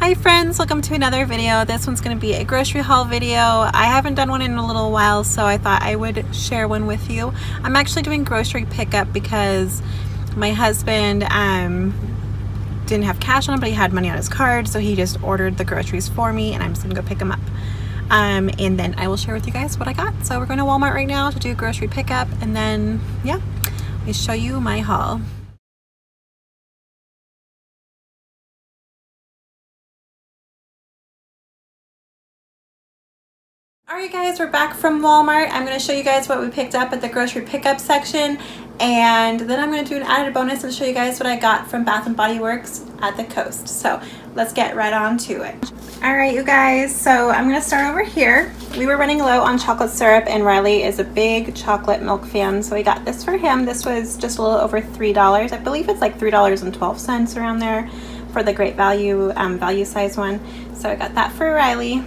Hi friends, welcome to another video. This one's going to be a grocery haul video. I haven't done one in a little while, so I thought I would share one with you. I'm actually doing grocery pickup because my husband didn't have cash on him, but he had money on his card, so he just ordered the groceries for me and I'm just going to go pick them up. And then I will share with you guys what I got. So we're going to Walmart right now to do grocery pickup, and then yeah, let me show you my haul. Alright guys, we're back from Walmart. I'm going to show you guys what we picked up at the grocery pickup section, and then I'm going to do an added bonus and show you guys what I got from Bath & Body Works at the coast. So let's get right on to it. Alright you guys, so I'm going to start over here. We were running low on chocolate syrup and Riley is a big chocolate milk fan, so we got this for him. This was just a little over $3. I believe it's like $3.12 around there for the great value value size one. So I got that for Riley.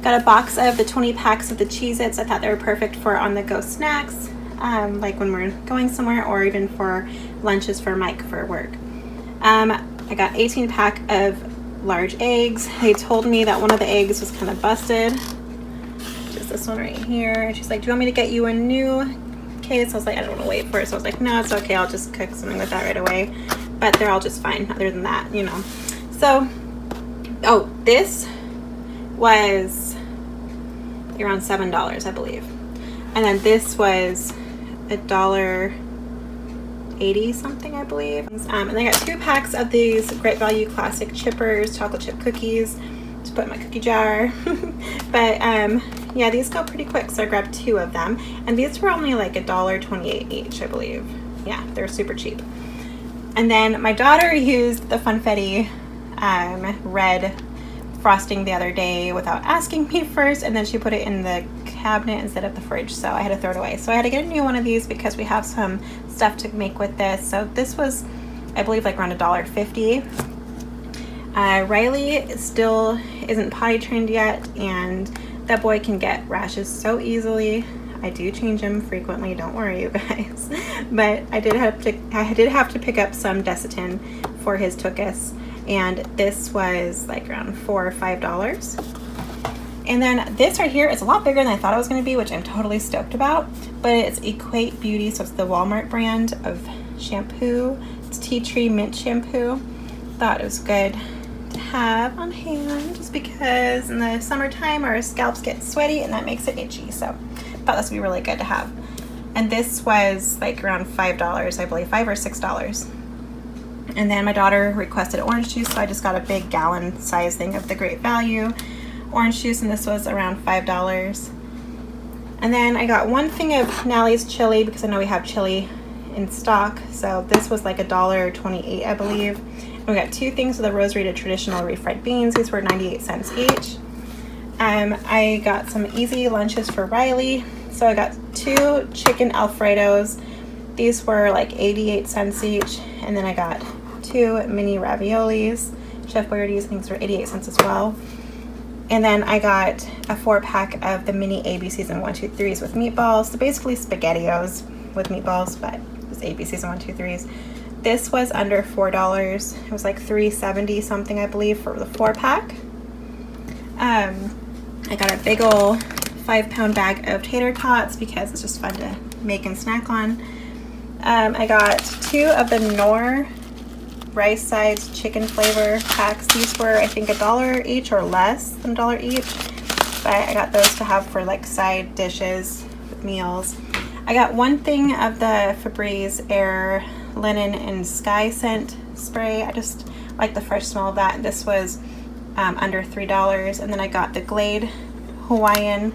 Got a box of the 20 packs of the Cheez-Its. I thought they were perfect for on-the-go snacks, like when we're going somewhere, or even for lunches for Mike for work. I got 18 pack of large eggs. They told me that one of the eggs was kind of busted, just this one right here. She's like, do you want me to get you a new case? I was like, I don't want to wait for it. So I was like, no, it's okay. I'll just cook something with that right away. But they're all just fine other than that, you know. So, oh, this was around $7, I believe, and then this was $1.80 something, I believe. And I got 2 packs of these Great Value Classic Chippers chocolate chip cookies to put in my cookie jar. But yeah, these go pretty quick, so I grabbed 2 of them, and these were only like $1.28 each, I believe. Yeah, they're super cheap. And then my daughter used the Funfetti red frosting the other day without asking me first, and then she put it in the cabinet instead of the fridge, so I had to throw it away. So I had to get a new one of these because we have some stuff to make with this. So this was, I believe, like around $1.50. Riley still isn't potty trained yet, and that boy can get rashes so easily. I do change him frequently, don't worry you guys. But I did have to pick up some Desitin for his tuchus, and this was like around $4 or $5. And then this right here is a lot bigger than I thought it was going to be, which I'm totally stoked about. But it's Equate Beauty, so it's the Walmart brand of shampoo. It's tea tree mint shampoo. Thought it was good to have on hand just because in the summertime our scalps get sweaty and that makes it itchy. So thought this would be really good to have. And this was like around $5, I believe, $5 or $6. And then my daughter requested orange juice, so I just got a big gallon size thing of the Great Value orange juice, and this was around $5. And then I got one thing of Nally's chili because I know we have chili in stock, so this was like $1.28, I believe. And we got 2 things of the Rosarita traditional refried beans. These were 98 cents each. I got some easy lunches for Riley, so I got 2 chicken Alfredos. These were like 88 cents each, and then I got 2 mini raviolis. Chef Boyardee's things were 88 cents as well. And then I got a 4-pack of the mini ABCs and 1-2-3s with meatballs. So basically SpaghettiOs with meatballs, but it's ABCs and 1-2-3s. This was under $4. It was like $3.70 something, I believe, for the 4-pack. I got a big ol' 5-pound bag of tater tots because it's just fun to make and snack on. I got 2 of the Knorr rice sides chicken flavor packs. These were, I think, $1 each or less than $1 each, but I got those to have for like side dishes with meals. I got 1 thing of the Febreze Air Linen and Sky Scent spray. I just like the fresh smell of that. This was under $3. And then I got the Glade Hawaiian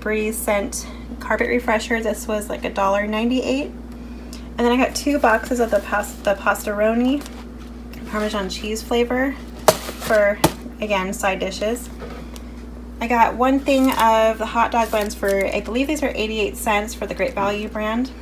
Breeze Scent Carpet Refresher. This was like $1.98. And then I got 2 boxes of the Pastaroni Parmesan cheese flavor for, again, side dishes. I got 1 thing of the hot dog buns for, I believe these are 88 cents for the Great Value brand.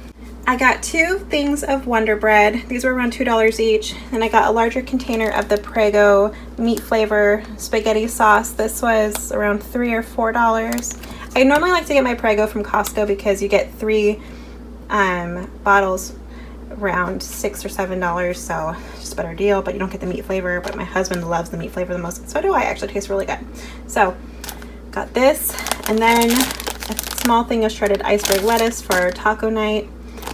I got 2 things of Wonder Bread. These were around $2 each. Then I got a larger container of the Prego meat flavor spaghetti sauce. This was around $3 or $4. I normally like to get my Prego from Costco because you get 3 bottles around $6 or $7, so just a better deal, but you don't get the meat flavor. But my husband loves the meat flavor the most, so do I. Actually tastes really good. So got this, and then a small thing of shredded iceberg lettuce for taco night.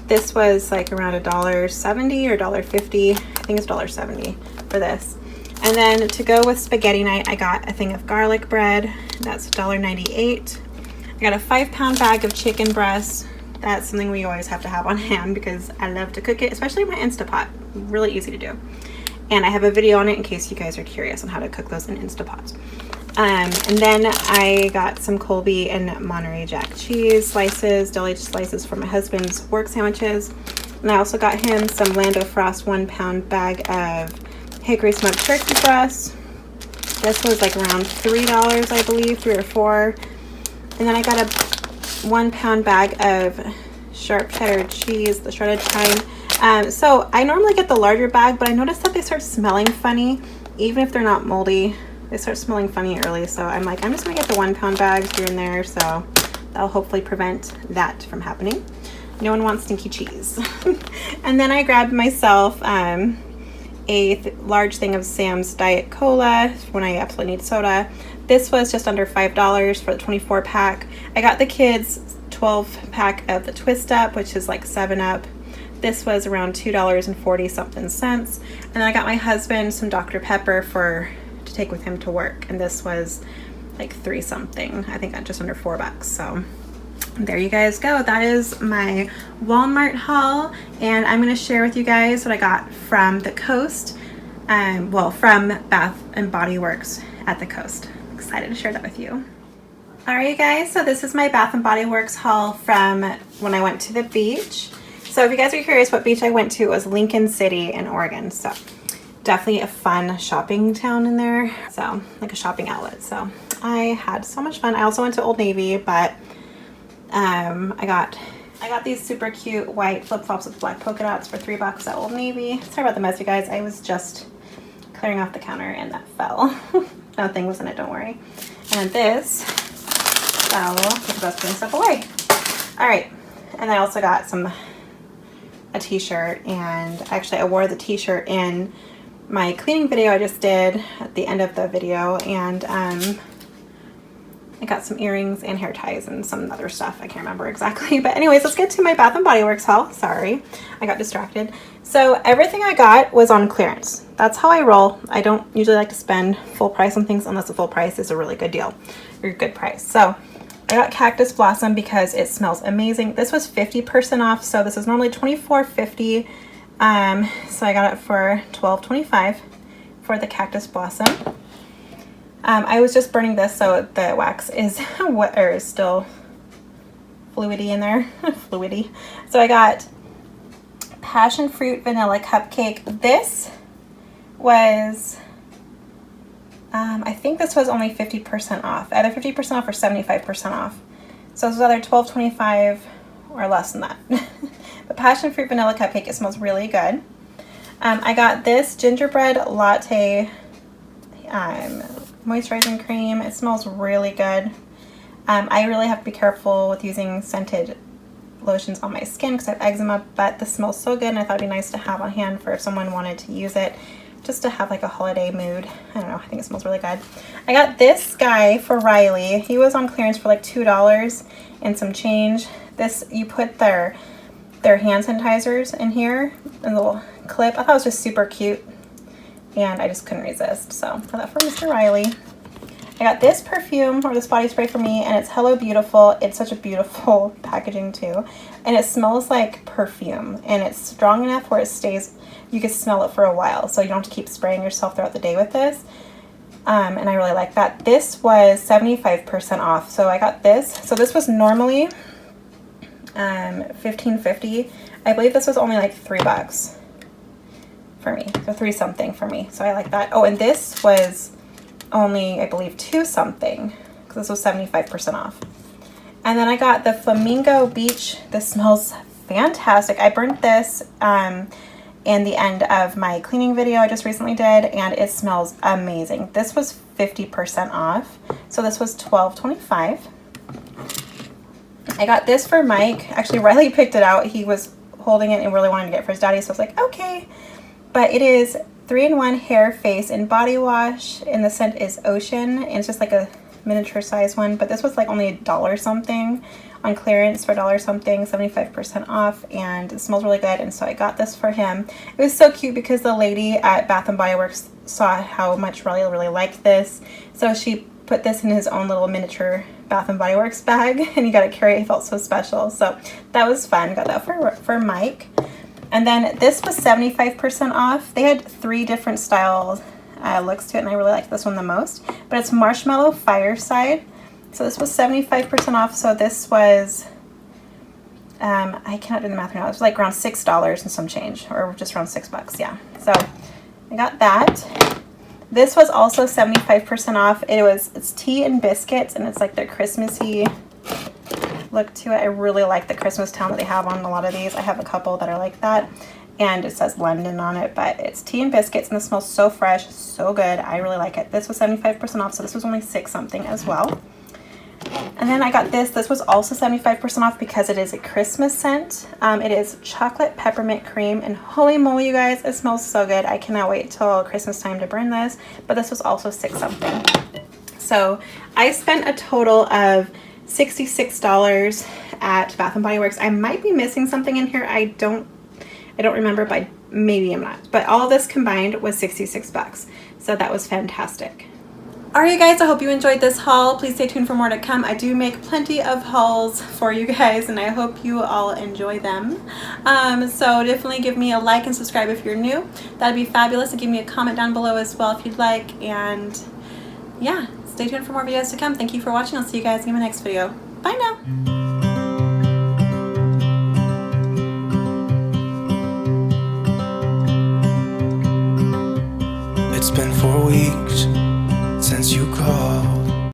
This was like around $1.70 or $1.50. I think it's $1.70 for this. And then to go with spaghetti night, I got a thing of garlic bread. That's $1.98. I got a 5-pound bag of chicken breasts. That's something we always have to have on hand because I love to cook it, especially in my Instapot. Really easy to do. And I have a video on it in case you guys are curious on how to cook those in Instapots. And then I got some Colby and Monterey Jack cheese slices, deli slices for my husband's work sandwiches. And I also got him some Lando Frost 1-pound bag of hickory smoked turkey breasts. This was like around $3, I believe, $3 or $4. And then I got a 1-pound bag of sharp cheddar cheese, the shredded kind. So I normally get the larger bag, but I noticed that they start smelling funny, even if they're not moldy. They start smelling funny early, so I'm like, I'm just gonna get the 1-pound bags here and there, so that'll hopefully prevent that from happening. No one wants stinky cheese. And then I grabbed myself a large thing of Sam's Diet Cola when I absolutely need soda. This was just under $5 for the 24 pack. I got the kids 12 pack of the Twist Up, which is like 7-Up. This was around $2.40 something cents. And then I got my husband some Dr. Pepper to take with him to work. And this was like 3 something. I think just under $4. So there you guys go. That is my Walmart haul. And I'm going to share with you guys what I got from the coast. Well, from Bath and Body Works at the coast. Excited to share that with you. Alright guys, so this is my Bath and Body Works haul from when I went to the beach. So if you guys are curious what beach I went to, it was Lincoln City in Oregon. So definitely a fun shopping town in there. So like a shopping outlet. So I had so much fun. I also went to Old Navy, but I got these super cute white flip-flops with black polka dots for $3 at Old Navy. Sorry about the mess, you guys. I was just clearing off the counter and that fell. Nothing was in it, don't worry. And this fell because I was putting stuff away. Alright, and I also got a t-shirt, and actually I wore the t-shirt in my cleaning video I just did at the end of the video, and I got some earrings and hair ties and some other stuff. I can't remember exactly. But anyways, let's get to my Bath & Body Works haul. Sorry, I got distracted. So everything I got was on clearance. That's how I roll. I don't usually like to spend full price on things unless the full price is a really good deal or a good price. So I got Cactus Blossom because it smells amazing. This was 50% off. So this is normally $24.50. So I got it for $12.25 for the Cactus Blossom. I was just burning this so the wax is wet, or is still fluidy in there. Fluidy. So I got Passion Fruit Vanilla Cupcake. This was, I think this was only 50% off. Either 50% off or 75% off. So this was either $12.25 or less than that. But Passion Fruit Vanilla Cupcake, it smells really good. I got this gingerbread latte moisturizing cream. It smells really good. I really have to be careful with using scented lotions on my skin because I have eczema, but this smells so good and I thought it'd be nice to have on hand for if someone wanted to use it, just to have like a holiday mood. I don't know, I think it smells really good. I got this guy for Riley. He was on clearance for like $2 and some change. This, you put their hand sanitizers in here, in the little clip. I thought it was just super cute and I just couldn't resist. So I got that for Mr. Riley. I got this perfume, or this body spray for me, and it's Hello Beautiful. It's such a beautiful packaging too. And it smells like perfume, and it's strong enough where it stays, you can smell it for a while, so you don't have to keep spraying yourself throughout the day with this. And I really like that. This was 75% off, so I got this. So this was normally $15.50. I believe this was only like $3 for me, so 3 something for me, so I like that. Oh, and this was only, I believe, 2 something because this was 75% off. And then I got the Flamingo Beach. This smells fantastic. I burnt this in the end of my cleaning video I just recently did, and it smells amazing. This was 50% off, so this was $12.25. I got this for Mike. Actually, Riley picked it out. He was holding it and really wanted to get it for his daddy, so I was like, okay. But it is 3-in-1 hair, face, and body wash, and the scent is Ocean, and it's just like a miniature size one, but this was like only $1 something on clearance for $1 something, 75% off, and it smells really good, and so I got this for him. It was so cute because the lady at Bath & Body Works saw how much Riley really liked this, so she put this in his own little miniature Bath & Body Works bag, and he got to carry it. He felt so special, so that was fun. Got that for Mike. And then this was 75% off. They had 3 different style looks to it, and I really like this one the most, but it's Marshmallow Fireside. So this was 75% off, so this was, I cannot do the math right now, it was like around $6 and some change, or just around $6, yeah. So I got that. This was also 75% off. It's tea and biscuits, and it's like their Christmassy look to it. I really like the Christmas town that they have on a lot of these. I have a couple that are like that, and it says London on it, but it's tea and biscuits, and it smells so fresh, so good. I really like it. This was 75% off, so this was only $6 something as well. And then I got this. This was also 75% off because it is a Christmas scent. It is chocolate peppermint cream, and holy moly, you guys, it smells so good. I cannot wait till Christmas time to burn this, but this was also $6 something. So I spent a total of $66 at Bath & Body Works. I might be missing something in here. I don't remember, but maybe I'm not. But all of this combined was $66. So that was fantastic. Alright, you guys, I hope you enjoyed this haul. Please stay tuned for more to come. I do make plenty of hauls for you guys, and I hope you all enjoy them. So definitely give me a like and subscribe if you're new. That'd be fabulous. And give me a comment down below as well if you'd like. And yeah, stay tuned for more videos to come. Thank you for watching. I'll see you guys in my next video. Bye now. It's been 4 weeks